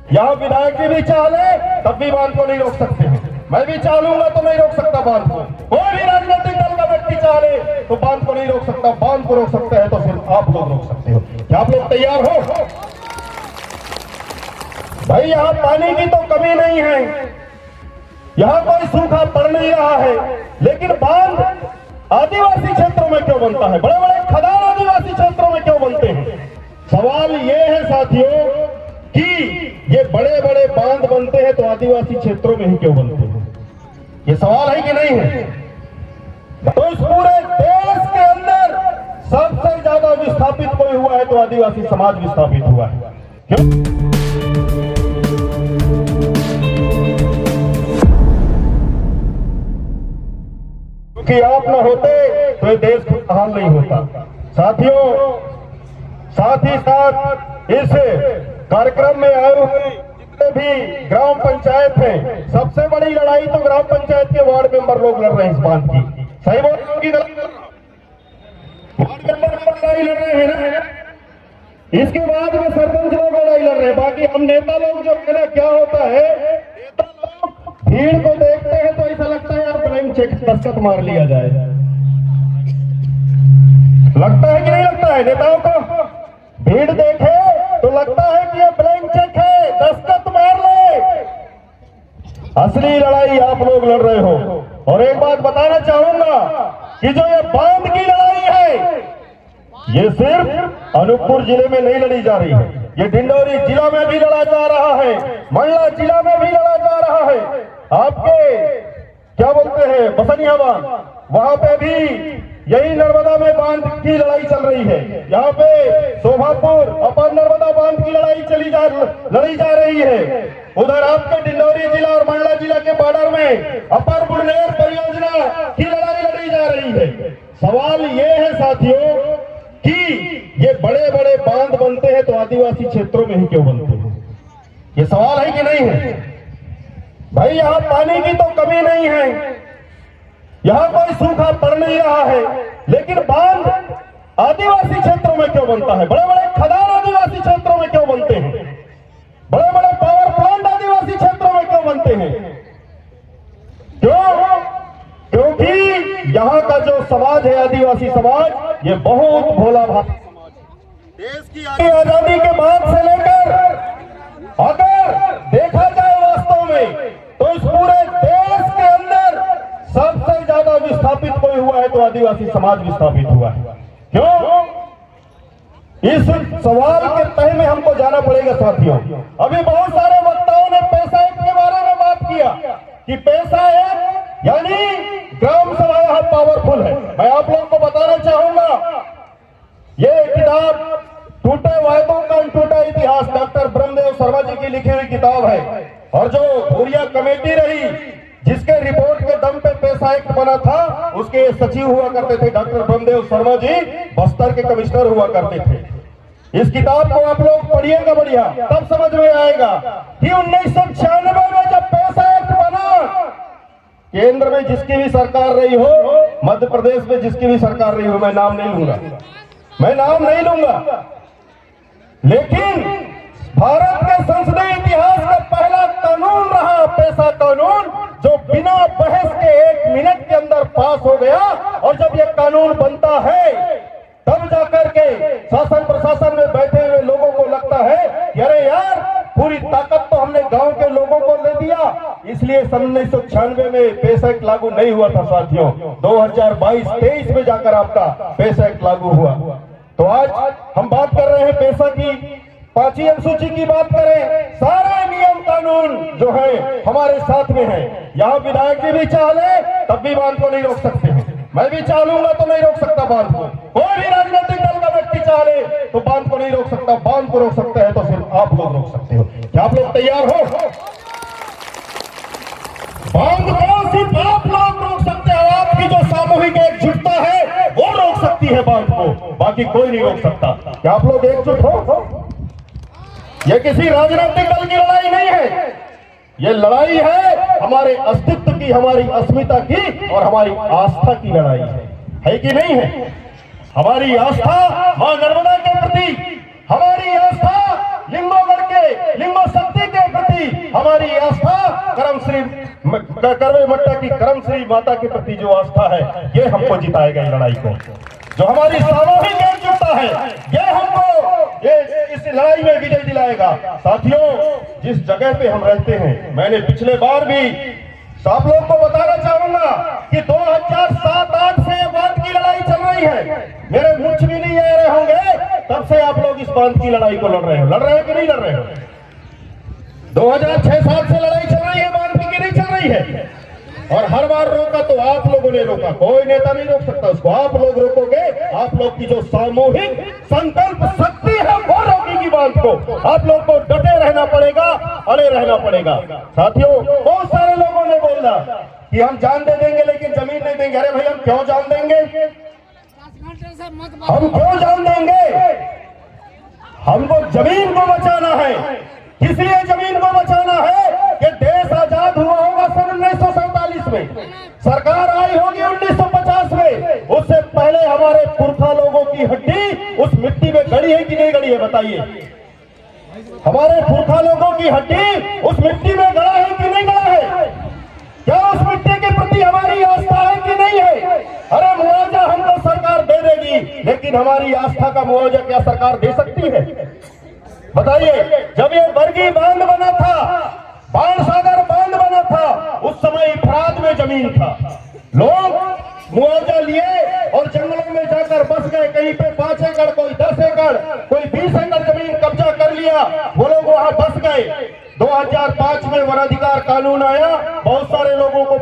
यहाँ विधायक जी भी चाह ले तब भी बांध को नहीं रोक सकते हैं। मैं भी चाह लूंगा तो नहीं रोक सकता बांध को। कोई भी राजनीतिक दल का व्यक्ति चाह ले तो बांध को नहीं रोक सकता। बांध को रोक सकते हैं तो सिर्फ आप लोग रोक सकते हो। क्या आप लोग तैयार हो? भाई यहाँ पानी की तो कमी नहीं है, यहाँ कोई सूखा पड़ नहीं रहा है, लेकिन बांध आदिवासी क्षेत्रों में क्यों बनता है? बड़े बड़े खदान आदिवासी क्षेत्रों में क्यों बनते हैं? सवाल ये है साथियों कि ये बड़े बड़े बांध बनते हैं तो आदिवासी क्षेत्रों में ही क्यों बनते हैं? ये सवाल है कि नहीं है? तो इस पूरे देश के अंदर सबसे ज्यादा विस्थापित कोई हुआ है तो आदिवासी समाज विस्थापित हुआ है। क्यों? कि आप न होते तो ये देश खुशहाल नहीं होता। साथियों, साथ ही साथ इस कार्यक्रम में आए हुए जितने भी ग्राम पंचायत हैं, सबसे बड़ी लड़ाई तो ग्राम पंचायत के वार्ड मेंबर लोग लड़ रहे हैं इस बांध की। सही बोल रहा हूं कि गलत? वार्ड मेंबर लड़ाई लड़ रहे हैं ना। इसके बाद में सरपंच लोग लड़ाई लड़ रहे हैं। बाकी हम नेता लोग जो है, क्या होता है, नेता लोग भीड़ को देखते हैं तो ऐसा लगता है यार ब्लैंक चेक दस्तखत मार लिया जाए। लगता है कि नहीं लगता है? नेताओं को भीड़ देखे तो लगता है कि ये ब्लैंक चेक है, दस्तखत मार ले। असली लड़ाई आप लोग लड़ रहे हो। और एक बात बताना चाहूंगा कि जो ये बांध की लड़ाई है, ये सिर्फ अनूपपुर जिले में नहीं लड़ी जा रही है, ये डिंडौरी जिला में भी लड़ा जा रहा है, मंडला जिला में भी लड़ा जा रहा है। आपके क्या बोलते हैं बसनिया बांध, वहां पे भी यही नर्मदा में बांध की लड़ाई चल रही है। यहाँ पे शोभापुर अपर नर्मदा बांध की लड़ी जा रही है। उधर आपके डिंडौरी जिला और मंडला जिला के बॉर्डर में अपर बुढ़नेर परियोजना की लड़ाई लड़ी जा रही है। सवाल ये है साथियों कि ये बड़े बड़े बांध बनते हैं तो आदिवासी क्षेत्रों में ही क्यों बनते हैं? ये सवाल है कि नहीं है? भाई यहाँ पानी की तो कमी नहीं है, यहाँ कोई सूखा पड़ नहीं रहा है, लेकिन बांध आदिवासी क्षेत्रों में क्यों बनता है? बड़े बड़े खदान आदिवासी क्षेत्रों में क्यों बनते हैं? बड़े बड़े पावर प्लांट आदिवासी क्षेत्रों में क्यों बनते हैं? क्यों? क्योंकि यहाँ का जो समाज है आदिवासी समाज, ये बहुत भोला भाला समाज है। देश की आजादी के बाद से लेकर अगर देखा जाए वास्तव में तो इस पूरे देश के अंदर सबसे ज्यादा विस्थापित कोई हुआ है तो आदिवासी समाज विस्थापित हुआ है। क्यों? इस सवाल के तह में हमको जाना पड़ेगा साथियों। अभी बहुत सारे वक्ताओं ने पैसा एक्ट के बारे में बात किया कि पैसा एक्ट यानी ग्राम सभा यहाँ पावरफुल है। मैं आप लोगों को बताना चाहूंगा, ये किताब टूटे वायदों का टूटा इतिहास डॉक्टर ब्रह्मदेव शर्मा जी की लिखी हुई किताब है। और जो भूरिया कमेटी रही जिसके रिपोर्ट के दम पे पैसा एक्ट बना था, उसके सचिव हुआ करते थे डॉक्टर ब्रह्मदेव शर्मा जी, बस्तर के कमिश्नर हुआ करते थे। इस किताब को आप लोग पढ़िएगा बढ़िया, तब समझ में आएगा कि 1996 में जब पैसा एक्ट बना, केंद्र में जिसकी भी सरकार रही हो, मध्य प्रदेश में जिसकी भी सरकार रही हो, मैं नाम नहीं लूंगा, लेकिन भारत के संसदीय इतिहास का पहला कानून रहा पैसा कानून, जो बिना बहस के 1 मिनट के अंदर पास हो गया। और जब ये कानून बनता है तब जाकर के शासन प्रशासन में बैठे हुए लोगों को लगता है कि अरे यार, पूरी ताकत तो हमने गांव के लोगों को दे दिया, इसलिए सन 1996 में पैसा एक्ट लागू नहीं हुआ था साथियों। 2022-23 में जाकर आपका पैसा एक्ट लागू हुआ। तो आज हम बात कर रहे हैं पैसा की, 5वीं अनुसूची की बात करें, सारे नियम कानून जो है हमारे साथ में है। यहाँ विधायक जी भी चाह ले तब भी बांध को नहीं रोक सकते हैं। मैं भी चाह लूंगा तो नहीं रोक सकता बांध को। कोई भी राजनीतिक दल का व्यक्ति चाह ले तो बांध को नहीं रोक सकता। बांध को रोक सकता है तो सिर्फ आप लोग रोक सकते हो। क्या आप लोग तैयार हो? बांध को सिर्फ आप लोग रोक सकते हो। आपकी जो सामूहिक एकजुटता है वो रोक सकती है बांध को, बाकी कोई नहीं रोक सकता। क्या आप लोग एकजुट हो? ये किसी राजनीतिक दल की लड़ाई नहीं है, ये लड़ाई है हमारे अस्तित्व की, हमारी अस्मिता की और हमारी आस्था की लड़ाई है कि नहीं है? हमारी आस्था मां नर्मदा के प्रति, हमारी आस्था लिंगोगढ़ के लिंगो शक्ति के हमारी आस्था करवे मट्टा की करम श्री माता के प्रति जो आस्था है, ये हमको जिताएगा इस लड़ाई को। जो हमारी सामूहिक एकजुटता है, ये हमको इस लड़ाई में विजय दिलाएगा। साथियों, जिस जगह पे हम रहते हैं, मैंने पिछले बार भी आप लोग को बताना चाहूंगा कि 2007-8 से बांध की लड़ाई चल रही है। मेरे मूछ भी नहीं आ रहे होंगे, तब से आप लोग इस बांध की लड़ाई को लड़ रहे हो कि नहीं लड़ रहे हो? 2006-7 से लड़ाई चल रही है बांध की नहीं चल रही है? और हर बार रोका तो आप लोगों ने रोका, कोई नेता नहीं रोक सकता उसको। आप लोग रोकोगे, आप लोग की जो सामूहिक संकल्प शक्ति है वो रोकेगी बांध को। आप लोग को डटे रहना पड़ेगा, अड़े रहना पड़ेगा। साथियों, बहुत सारे लोगों ने बोला कि हम जान दे देंगे लेकिन जमीन नहीं देंगे। अरे भाई, हम क्यों जान देंगे? हम क्यों जान देंगे? हमको जमीन को बचाना है। किस लिए जमीन को बचाना है? कि देश आजाद हुआ होगा सन 1947 में, सरकार आई होगी 1950 में। उससे पहले हमारे पुरखा लोगों की हड्डी उस मिट्टी में गड़ी है कि नहीं गड़ी है? बताइए। हमारे पुरखा लोगों की हड्डी उस मिट्टी में गड़ा है कि नहीं गड़ा है? क्या उस मिट्टी के प्रति हमारी आस्था है कि नहीं है? अरे मुआवजा हमको सरकार दे देगी, लेकिन हमारी आस्था का मुआवजा क्या सरकार दे सकती है? बताइए। जब ये बरगी बांध बना था, बाणसागर बांध बना था, उस समय इफरात में जमीन था। लोग मुआवजा लिए और जंगलों में जाकर बस गए। कहीं पे 5 एकड़, कोई 10 एकड़, कोई 20 एकड़ जमीन कब्जा कर लिया। वो लोग वहां बस गए। 2005 में वनाधिकार कानून आया, बहुत सारे लोगों को